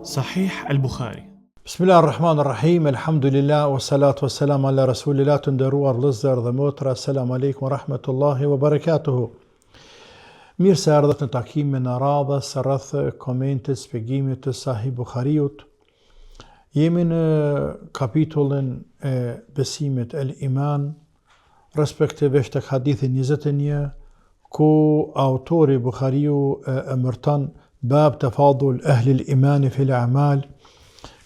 Sahih al-Bukhari. Bismillahirrahmanirrahim, alhamdulillah, wa salatu wa salam ala rasulillah, të ndëruar vëllezër dhe motra, assalamu alaikum wa rahmatullahi wa barakatuhu. Mirë se ardhët në takimin e radhës rreth komentit shpjegimit të Sahih Bukhariut. Jemi në kapitullin e besimit el-iman, respektivisht tek hadithi 21, ku autori Bukhariu emërton bab tafadul ahli al-iman fi al-a'mal,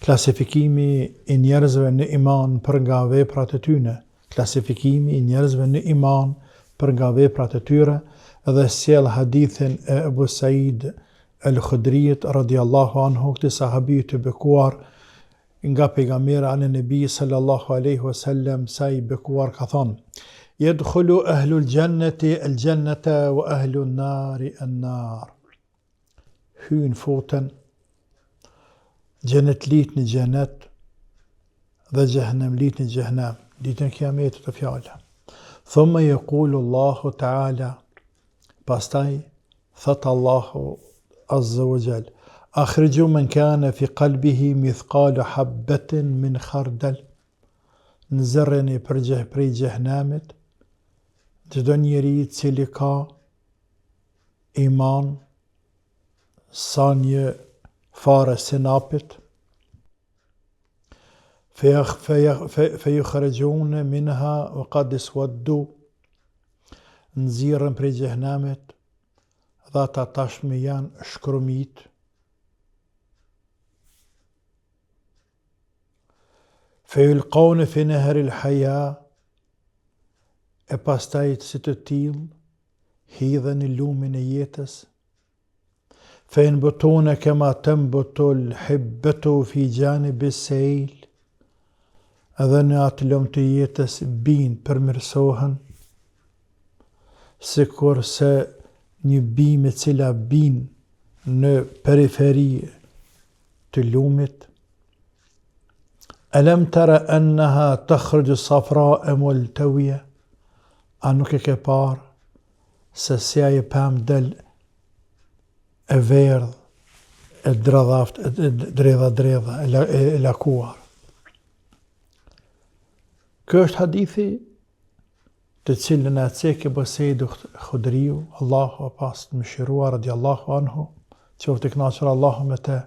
klasifikimi i njerëzve në iman për nga veprat e tyre, klasifikimi i njerëzve në iman për nga veprat e tyre, dhe sjell hadithin e Abu Said al-Khudrit radhiyallahu anhu, këtij sahabi të bekuar nga pejgamberi anë nabi sallallahu alaihi wasallam, sa i bekuar ka thonë: yadkhulu ahlul jannati al-jannata wa ahlun nari an-nar. Hyn foten xhenetlit në xhenet dhe xhehenemlit në xhehenem, ditën e kiametit të fjala. Thumma yaqulu Allahu ta'ala, pastaj thot Allahu azza wa jall: akhriju man kana fi qalbihi mithqalu habatin min khardal. Nxerreni prej xhehenemit çdo njeri i cili ka iman sa një fare sinapit, fejukhrejune minha wa qad iswaddu, nxirren prej xhehenemit dhe ata tashmë janë shkrumit. Fejulqaune fi nahri al-haya, e pastaj si të tillë hidhen në lumin e jetës. فينبتون كما تنبت الحبة في جانب السيل, edhe në atë lum të jetës bin përmirësohen, sikur se një bimë e cila bin në periferi të lumit. Alam tara annaha takhruju safra'a multawiya, a nuk e ke parë se si ajo pemë del e verdh, e dradhaft, e dredha, e lakuar. Kjo është hadithi të cilën e cek Abu Said al-Khudriu, Allahu pas të mëshiruar radiallahu anhu, qoftë i kënaqur Allahu me të,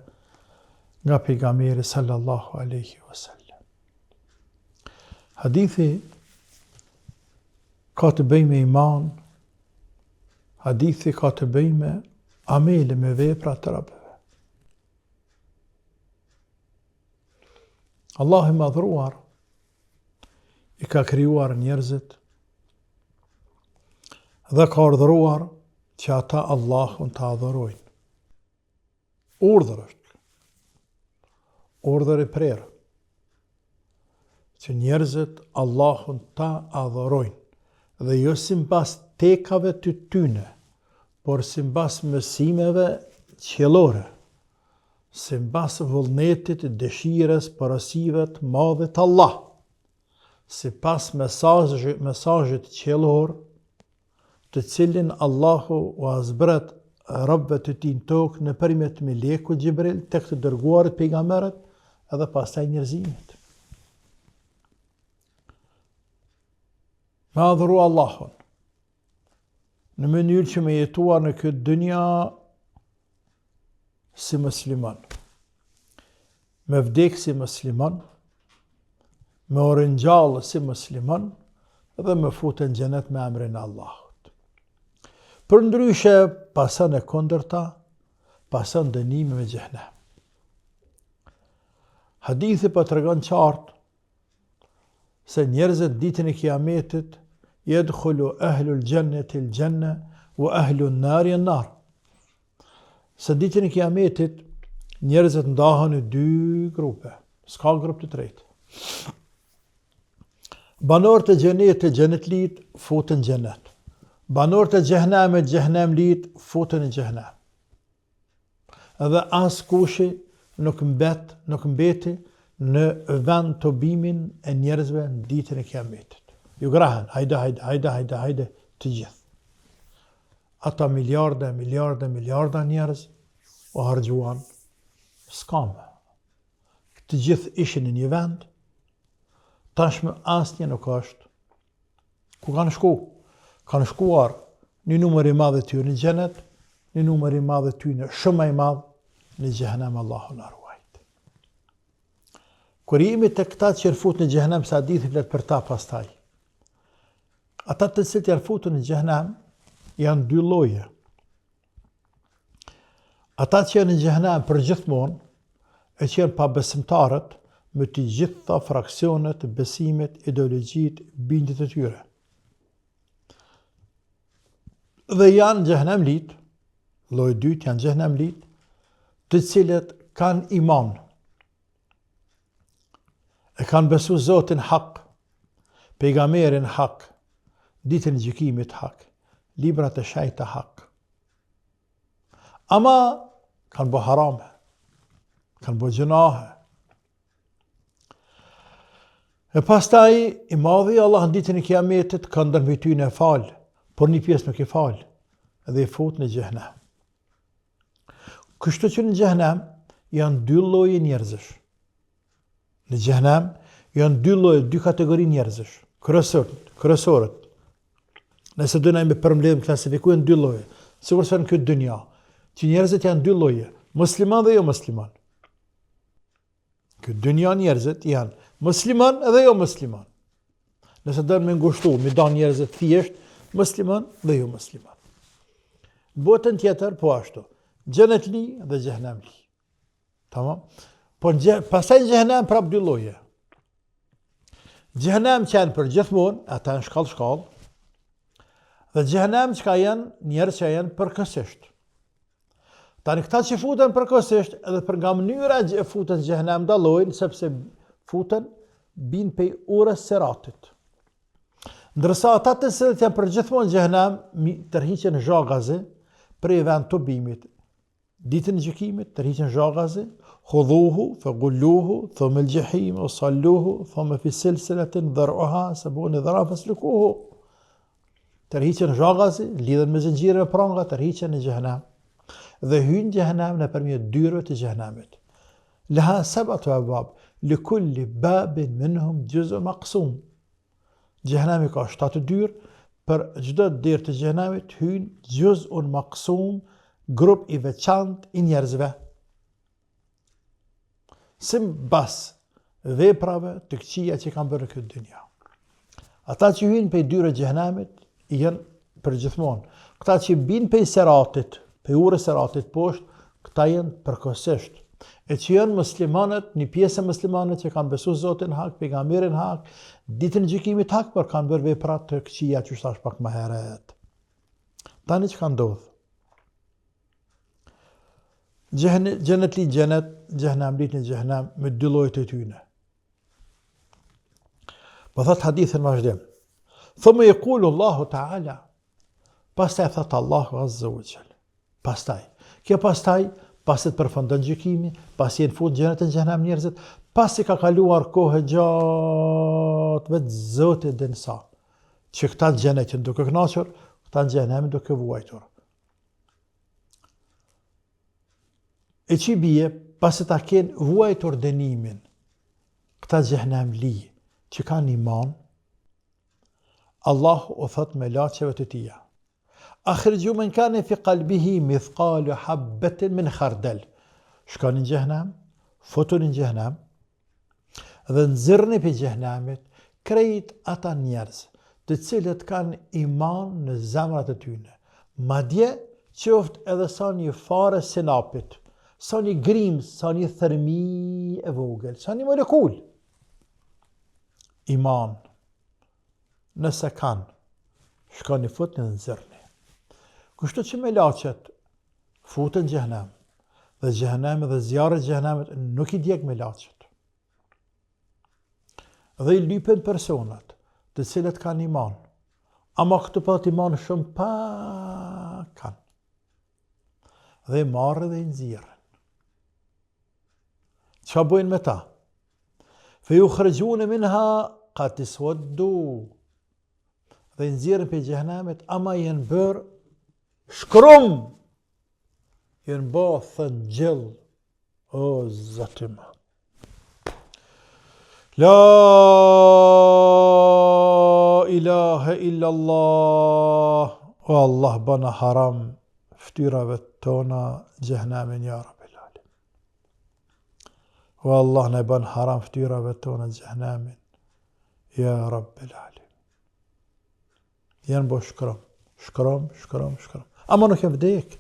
nga pejgamberi sallallahu alaihi wasallam. Hadithi ka të bëjë me iman, hadithi ka të bëjë me amele, me vepra të Rabbëve. Allahu i madhruar i ka krijuar njerëzit dhe ka urdhëruar që ata Allahun të adhurojnë. Urdhër është, urdhër i prerë, që njerëzit Allahun të adhurojnë dhe jo sipas tekave të tyne, por sipas mësimeve qiellore, sipas vullnetit, dëshirës, porosive të madhe të Allah, sipas mesazhit qiellor, të cilin Allahu u zbret robëve të tij në tokë nëpërmjet melekut Xhibril tek të dërguarit pejgamberët edhe pastaj njerëzimit. Me adhuru Allahun në mënyrë që me jetuar në këtë dynja si musliman, me vdek si musliman, me orëngjallë si musliman, dhe me futen në xhenet me emrin e Allahut. Përndryshe pason e kundërta, pason dënimi me xhehenem. Hadithi po tregon qartë se njerëzit ditën e kiametit yadkhulu ahlul jannati al-janna wa ahlun nari an-nar. Se ditën e kiametit njerëzit ndahen në dy grupe, s'ka grup të tretë. Banorët e xhenetit, xhenetlit futen në xhenet. Banorët e xhehenemit, xhehenemlit futen në xhehenem. Edhe as kushi nuk mbeti në vend të bimin e njerëzve në ditën e kiametit. Ju grahen, hajde, të gjithë. Ata miliarda njerëz o hargjuan, s'kame. të gjithë ishin në një vend, tashmë asnjë nuk është. Ku kanë shku? Kanë shkuar një numër i madh të tyre në xhenet, një numër i madh të tyre shumë i madh në xhehenem, Allahu na ruajt. Kur jemi të këta që janë futur në xhehenem, sa hadithi flet për ta pastaj. Ata të cilët janë futur në xhehenem janë dy lloje. Ata që janë në xhehenem për gjithmonë, e që janë pa besimtarët me të gjitha fraksionet, besimet, ideologjitë, bindjet e tyre. Dhe janë xhehenemlit, lloji i dytë janë xhehenemlit, të cilët kanë iman. E kanë besu Zotin hak, pejgamberin hak, ditën e gjykimit hak, librat e shejta hak. Ama kanë bë harame, kanë bë gjunahe. E pastaj i madhi Allah në ditën e kiametit ka ndërmjet tyne e falë, por një pjesë nuk i falë, edhe i fut në xhehenem. Kështu që në xhehenem janë dy lloje njerëzish. Në xhehenem janë dy lloje, dy kategori njerëzish, kryesorët. Nëse do na me përmbledhim klasifikojnë dy lloje, sigurisht në këtë dynja, që njerëzit janë dy lloje, musliman dhe jo musliman. Këtë dynja njerëzit janë musliman dhe jo musliman. Nëse do me ngushtu, me dan njerëzit thjesht, musliman dhe jo musliman. Botën tjetër po ashtu, xhenet li dhe xhehenem li. Tamam? Po pastaj në xhehenem prap dy lloje. Xhehenem që janë për gjithmonë, ata janë shkallë, dhe xhehenem që janë njerëz që janë përkohësisht. Tani këta që futen përkohësisht, edhe për nga mënyra e futen në xhehenem dallojnë, sepse futen bin pej urës seratit. Ndërsa ata të cilët janë për gjithmonë në xhehenem, tërhiqen zhagazi prej vend të bimit. Ditën e gjykimit tërhiqen zhagazi, khudhuhu, fagulluhu, thumma al-jahim, salluhu, thumma fi silsilatin dhar'uha sab'una dhira'a faslukuhu. Tërhiqen zhagazi, lidhen me zinxhire e pranga, tërhiqen në xhehenem. Dhe hyjnë në xhehenem nëpërmjet dyrëve të xhehenemit. Laha sab'atu abwab, likulli babin minhum juz'un maqsum. Xhehenemi ka 7 dyrë, për çdo dyrë të xhehenemit hyjnë juz'un maqsum, grup i veçantë i njerëzve. Simbas veprave të këqija që kanë bërë në këtë dynja. Ata që hyjnë pej dyrë të xhehenemit janë për gjithmonë. Këta që bin pej seratit, pej urës seratit poshtë, këta janë përkohësisht. E që janë muslimanët, një pjesë e muslimanët që kanë besu Zotin hak, pejgamberin hak, ditën e gjykimit hak, por kanë bërë vepra të këqija që thash pak më herët. Tani që kanë ndodhur? Xhenet li xhenet, xhehenem li në xhehenem, me dy llojet e tyre. Po thot hadithin vazhdim. Thumma yaqulu Allahu Ta'ala, pastaj thot Allahu Azza wa Jall. Kjo pastaj të përfundon gjykimi, pasi janë futur xhenet e xhehenem njerëzit, pasi ka kaluar kohë gjatë vetë Zoti din sa. Që këta në xhenet janë duke kënaqur, këta në xhehenem duke vuajtur. E që bie, pasi ta kenë vuajtur dënimin, këta xhehenem li, që kanë iman, Allahu o thot me laçeve të tia. Akhriju men kane fi qalbihi mithqalu habbatin min khardal. Shkoni në xhehenem, futuni në xhehenem, dhe nxirrni pe xhehenemit krejt ata njerëz, të cilët kanë iman në zemrat e tyre. Madje qoftë edhe sa një fare sinapit, sa një grim, sa një thërmi e vogël, sa një molekul. Iman. Nëse kanë, shkoni futni dhe nxirrni. Kështu që me laçet futen në xhehenem, dhe xhehenemi dhe zjarri i xhehenemit nuk i djeg me laçet. Dhe i lypen personat të cilët kanë iman, ama këtu pat iman shumë pak kanë. Dhe i marrë dhe i nxirren. Çka bëjnë me ta? Feyukhrajuna minha qad iswaddu. Dhe i nxirren pe xhehenemit, ama janë bërë shkrum, janë bërë thënë gjell, o Zoti im. La ilahe illallah. O Allah, bana haram ftyrave tona xhehenamin ya Rabbil alamin. O Allah, ne ban haram ftyrave tona xhehenamin ya Rabbil alamin. Janë bo shkrom. Ama nuk e vdek.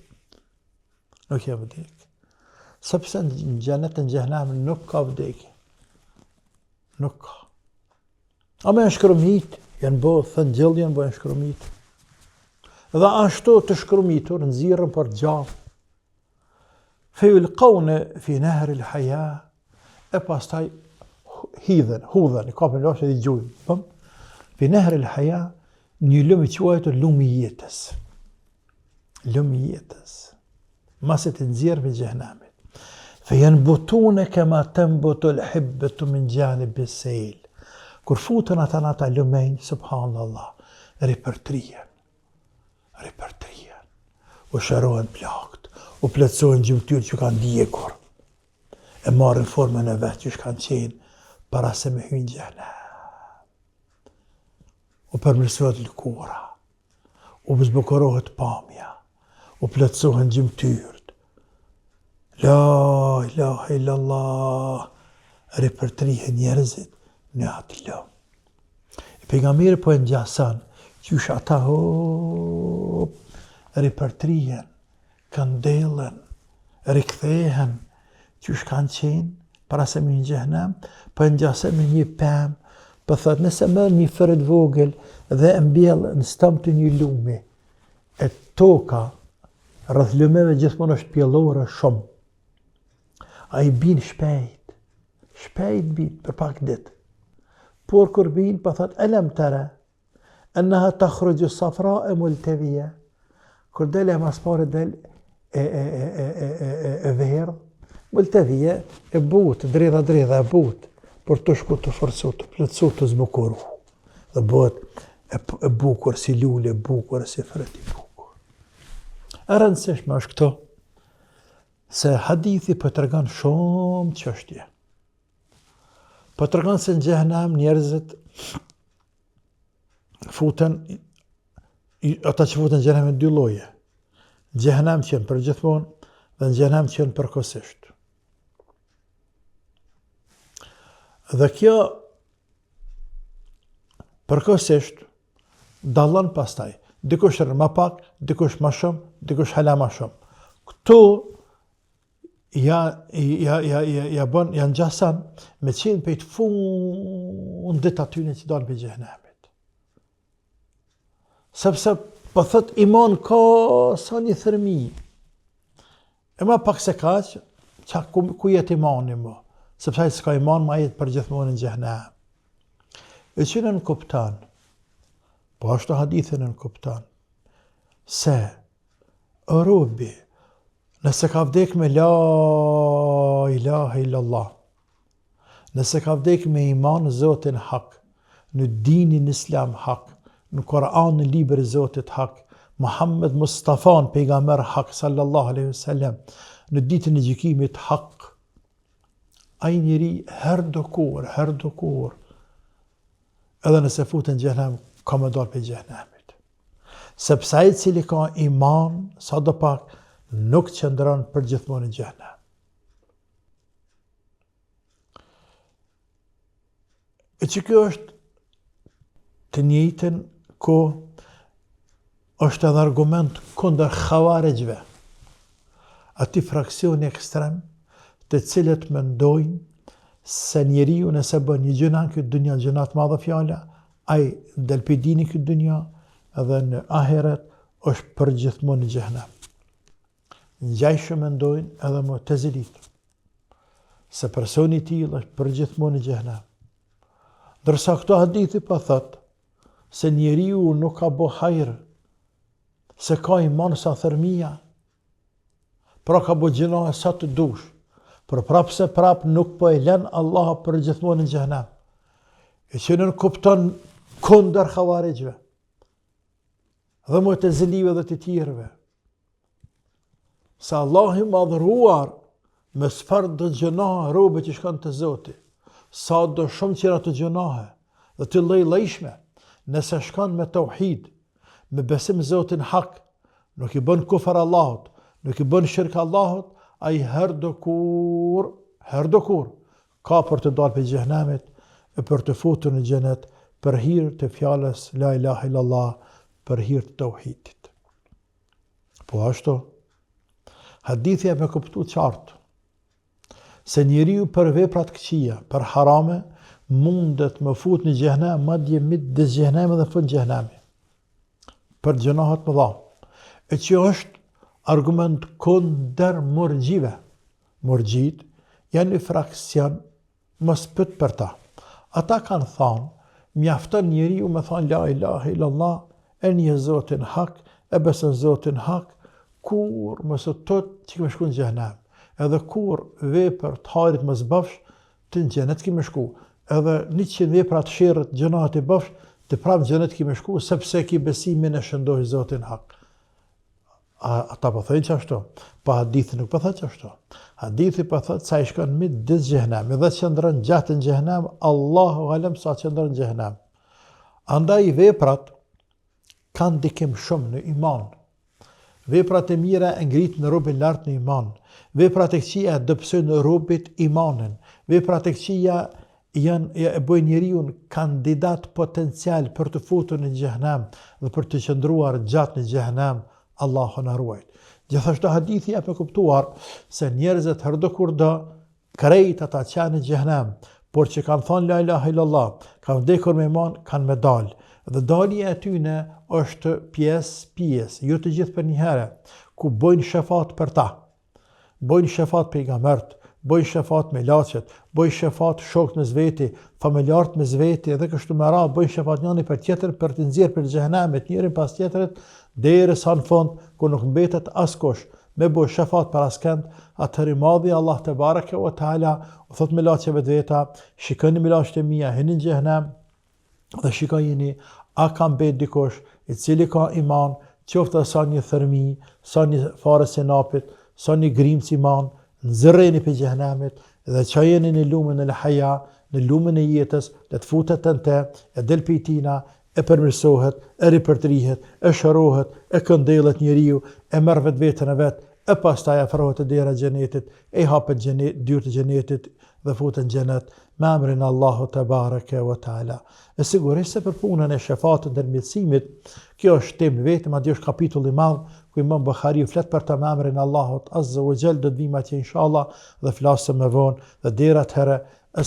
Sepse në xhenet në xhehenamin nuk ka vdekje. Nuk ka. Ama janë shkromit, janë bo thëngjell, janë bo janë shkromit. Dhe ashtu të shkromitur nxirren për gjallë. Feyulqawna fi nahr al-haya, e pastaj hudhen, kapin lashë dhe gjujnë. Fi nahr al-haya, një lum i quajtur lumi i jetës. Mase të nxjerrë me xhehenamit. Feyanbutuna kama tanbutu al-hibbatu min janib as-sayl. Kur futen ata në ata lumenj, subhanallah, ripërtrien. U shërohen plakt, u plotësohen gjymtyr që kanë djegur. E marrin formën e vet që kanë qenë para se me hyrë në xhenem. U përmirësohet lëkura, u zbukurohet pamja, u plotësohen gjymtyrt. La ilahe illallah, ripërtrihen njerëzit në atë lëm. Pejgamberi po e ngjason qysh ata ripërtrihen, këndelen, rikthehen, qysh kanë qenë para se me në xhehenem, po e ngjason me një pemë. Po thot, nëse merr një fërë të vogël dhe e mbjell në stamp të një lumi, e toka rreth lumeve gjithmonë është pjellore shumë. Ai bin shpejt bin për pak ditë. Por kur bin, po thot, alam tara annaha takhruju safra multawiya. Kur del e mas pare del e verdh, multawiya e butë, dridha e butë. Por të shku të forcu, të plëtsu, të zbukuru. Dhe bëhet e bukur si lule, bukur si fret i bukur. E rëndësishme është këto, se hadithi për të rëgan shumë çështje. Për të rëgan se në xhehenem njerëzit futen, ata që futen në xhehenem e dy lloje. Në xhehenem që janë përgjithmonë dhe në xhehenem që janë përkohësisht. Dhe kjo përkohësisht dallon pastaj. Dikush rën më pak, dikush më shumë, dikush hala më shumë. Këtu janë ngjasan me qenë për të fundit atyne që dalën për xhehenemit. Sepse po thot iman ka sa një thërmi. E më pak se kaq, ku jetë imani më? Sepse ai s'ka iman ma jetë për gjithmonë në xhehenem. E që në kupton, po ashtu hadithin në kupton, se o robi, nëse ka vdek me la ilahe illallah, nëse ka vdek me iman në Zotin hak, në dinin islam hak, në Koran në libër Zotit hak, Muhammed Mustafa në pejgamber hak, sallallahu alaihi wasallam, në ditën e gjykimit hak, ai njeri her do kur, edhe nëse futen në xhehenem, ka me dalë për xhehenemit. Sepse ai cili ka iman, sa do pak, nuk qëndron për gjithmonë në xhehenem. E që kjo është të njëjtën kohë, është edhe argument kundër xhawarejve, ati fraksioni ekstrem, të cilët mendojnë se njeriu nëse bën një gjëna në këtë dunja, gjëna të madhe fjala, ai del për dini këtë dunja edhe në ahiret është për gjithmonë në xhehenem. Ngjajshëm mendojnë edhe Mu'tazilit, se personi i tillë është për gjithmonë në xhehenem. Ndërsa këto hadithi po thot se njeriu nuk ka bo hajër, se ka iman sa thërmia, pra ka bo gjëna sa të dush, por prapë se prapë nuk po e lën Allah për gjithmonë në xhehenem. E që nën kupton kundër xhawarejve, dhe Mu'tazilive dhe të tjerëve, se Allah i madhëruar me çfarë do gjëna robe që shkon te Zoti, sa do shumë qëra të gjunahe dhe të lloj-llojshme, nëse shkon me tauhid, me besim Zotin hak, nuk i bën kufër Allahut, nuk i bën shirk Allahut, ai herdo kur ka për të dalë për xhenemit e për të futur në xhenet për hir të fjalës la ilaha illallah, për hir të tauhidit. Po ashtu, hadithi me kuptu qartë se njeriu për veprat këqija, për harame, mundet më fut në xhenem, madje midis xhenemit dhe fund xhenemit. Për gjunahet më dha. E që është argument kundër murxhive. Murxhit janë një fraksion mos pyet për ta. Ata kanë thënë, mjafton njeriu me thënë la ilaha illallah, e një Zotin hak, e beson Zotin hak, kur mos u tot që më shkon në xhenem. Edhe kur vepër të harit mos bëfsh, të në xhenet kimë shku. Edhe 100 vepra të sherrët gjunahet i bëfsh, të prapë në xhenet kimë shku, sepse ki besimin e shëndoj Zotin hak. Ata po thënë çashtu, pa hadithi nuk po thotë çashtu. Hadithi po thotë sa i shkon midis xhenem, edhe qëndron gjatë në xhenem, Allahu alem sa qëndron në xhenem. Andaj veprat kanë ndikim shumë në iman. Veprat e mira e ngrit në robën lart në iman. Veprat e këqija dobësojnë robit imanin. Veprat e këqija e bëjnë njeriu kandidat potencial për të futur në xhenem dhe për të qëndruar gjatë në xhenem. Allahu na ruaj. Gjithashtu hadithi e kuptuar se njerëzit herdo kur do krejt ata që në xhenem, por që kanë thënë la ilaha illallah, kanë vdekur me iman, kanë me dalë. Dhe dalja e tyne është pjesë, jo të gjithë për një herë, ku bojnë shefat për ta. Bojnë shefat pejgambert, bojnë shefat me laçet, bojnë shefat shokët me zveti, familjarët me zveti, edhe kështu me radhë, bojnë shefat njëri për tjetër për të nxjerrë për xhenemit, njërin pas tjetrit, derisa në fund ku nuk mbetet askush me bojë shefat për askënd, atëherë madhi Allah te bareke ve taala u thot me laçeve të veta, shikoni me laçet e mia, hini në xhenem dhe shikojini a ka mbet dikush i cili ka iman, qoftë sa një thërmi, sa një fare senapit, sa një grimc iman, nxirreni për xhenemit dhe çajeni në lumën e haja, në lumën e jetës, le të futet tente, e del pejtina, e përmirësohet, e ripërtrihet, e shërohet, e këndellet njeriu, e merr vetën e vet, e pastaj afrohet te dera e xhenetit, e hapet dyert e xhenetit dhe futet në xhenet me emrin Allahu te bareke ve taala. E sigurisht se për punën e shefatit ndërmjetësimit, kjo është temë vetëm, aty është kapitulli i madh ku Imam Buhariu flet për ta me emrin Allahut azza wa jall, do të vim atje inshallah dhe flasëm më vonë dhe deri atëherë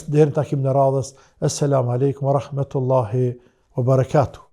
deri në takimin e radhës. Assalamu alaikum wa rahmatullahi wa barakatuh.